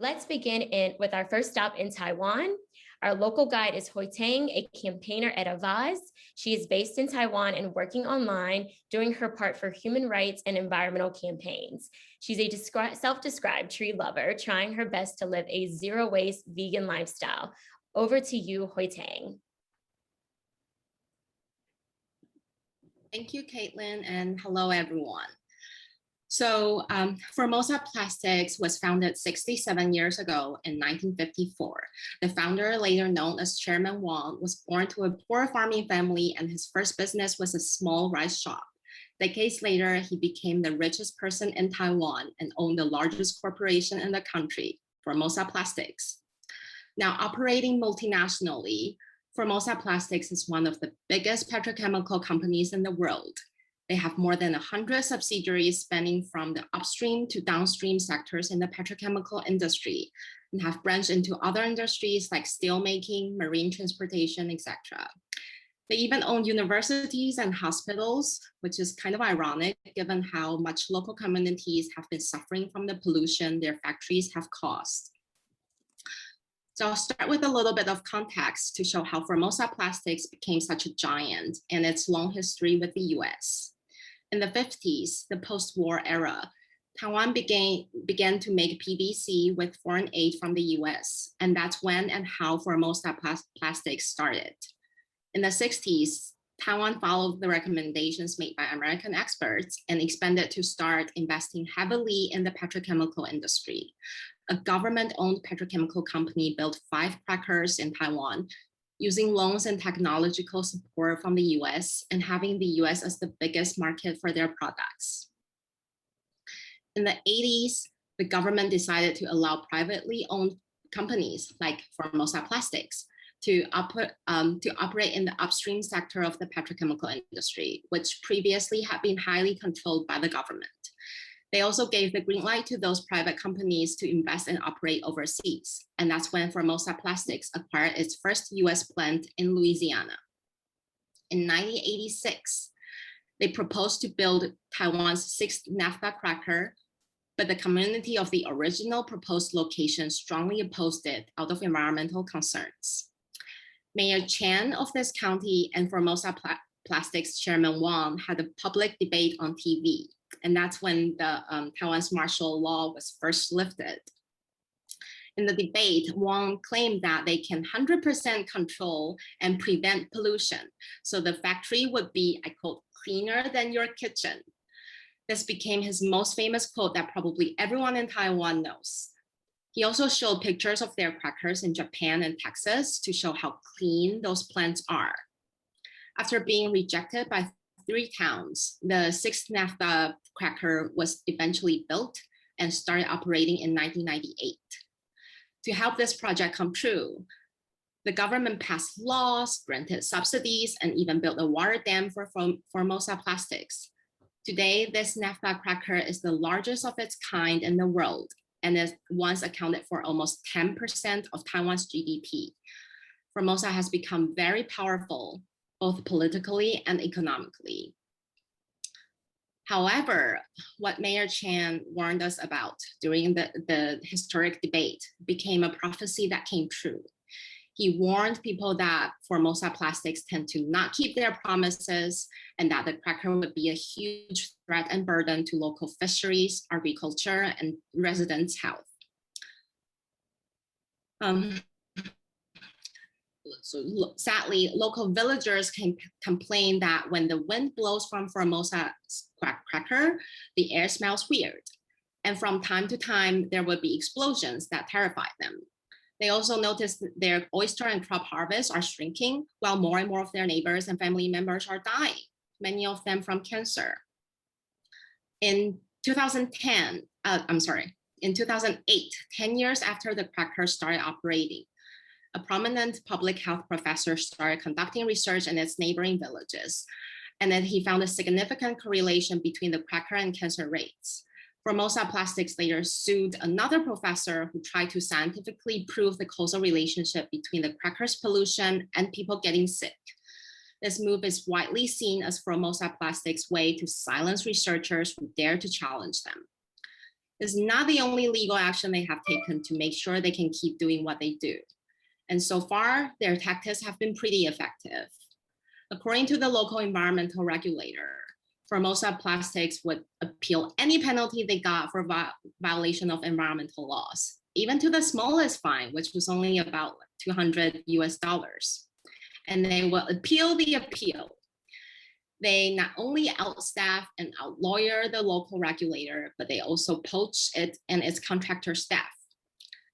Let's begin with our first stop in Taiwan. Our local guide is Hui Ting, a campaigner at Avaaz. She is based in Taiwan and working online, doing her part for human rights and environmental campaigns. She's a self-described tree lover, trying her best to live a zero-waste vegan lifestyle. Over to you, Hui Ting. Thank you, Caitlin, and hello, everyone. So Formosa Plastics was founded 67 years ago in 1954. The founder, later known as Chairman Wang, was born to a poor farming family, and his first business was a small rice shop. Decades later, he became the richest person in Taiwan and owned the largest corporation in the country, Formosa Plastics. Now, operating multinationally, Formosa Plastics is one of the biggest petrochemical companies in the world. They have more than 100 subsidiaries spanning from the upstream to downstream sectors in the petrochemical industry, and have branched into other industries like steelmaking, marine transportation, etc. They even own universities and hospitals, which is kind of ironic given how much local communities have been suffering from the pollution their factories have caused. So I'll start with a little bit of context to show how Formosa Plastics became such a giant and its long history with the US. In the 50s, the post-war era, Taiwan began to make PVC with foreign aid from the US, and that's when and how Formosa Plastics started. In the 60s, Taiwan followed the recommendations made by American experts and expanded to start investing heavily in the petrochemical industry. A government-owned petrochemical company built 5 crackers in Taiwan, using loans and technological support from the US and having the US as the biggest market for their products. In the 80s, the government decided to allow privately owned companies like Formosa Plastics to operate in the upstream sector of the petrochemical industry, which previously had been highly controlled by the government. They also gave the green light to those private companies to invest and operate overseas. And that's when Formosa Plastics acquired its first US plant in Louisiana. In 1986, they proposed to build Taiwan's 6th naphtha cracker, but the community of the original proposed location strongly opposed it out of environmental concerns. Mayor Chan of this county and Formosa Plastics Chairman Wang had a public debate on TV. And that's when the Taiwan's martial law was first lifted. In the debate, Wang claimed that they can 100% control and prevent pollution. So the factory would be, I quote, cleaner than your kitchen. This became his most famous quote that probably everyone in Taiwan knows. He also showed pictures of their crackers in Japan and Texas to show how clean those plants are. After being rejected by 3 towns, the 6th naphtha cracker was eventually built and started operating in 1998. To help this project come true, the government passed laws, granted subsidies, and even built a water dam for Formosa Plastics. Today, this naphtha cracker is the largest of its kind in the world, and it once accounted for almost 10% of Taiwan's GDP. Formosa has become very powerful, both politically and economically. However, what Mayor Chan warned us about during the historic debate became a prophecy that came true. He warned people that Formosa Plastics tend to not keep their promises and that the cracker would be a huge threat and burden to local fisheries, agriculture, and residents' health. So sadly, local villagers can complain that when the wind blows from Formosa's cracker, the air smells weird. And from time to time, there would be explosions that terrified them. They also noticed their oyster and crab harvests are shrinking, while more and more of their neighbors and family members are dying, many of them from cancer. In 2008, 10 years after the cracker started operating, a prominent public health professor started conducting research in its neighboring villages. And then he found a significant correlation between the cracker and cancer rates. Formosa Plastics later sued another professor who tried to scientifically prove the causal relationship between the cracker's pollution and people getting sick. This move is widely seen as Formosa Plastics' way to silence researchers who dare to challenge them. is not the only legal action they have taken to make sure they can keep doing what they do. And so far, their tactics have been pretty effective. According to the local environmental regulator, Formosa Plastics would appeal any penalty they got for violation of environmental laws, even to the smallest fine, which was only about $200 US. And they will appeal the appeal. They not only outstaff and outlawyer the local regulator, but they also poach it and its contractor staff.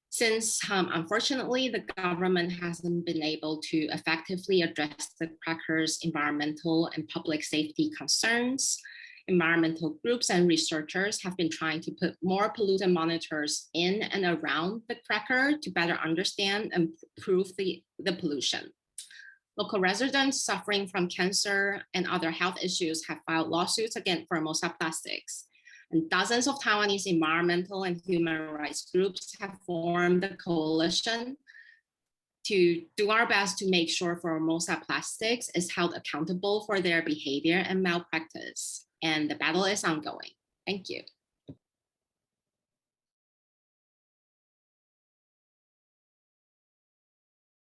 Since unfortunately, the government hasn't been able to effectively address the crackers' environmental and public safety concerns, environmental groups and researchers have been trying to put more pollutant monitors in and around the cracker to better understand and prove the pollution. Local residents suffering from cancer and other health issues have filed lawsuits against Formosa Plastics. And dozens of Taiwanese environmental and human rights groups have formed a coalition to do our best to make sure Formosa Plastics is held accountable for their behavior and malpractice. And the battle is ongoing. Thank you.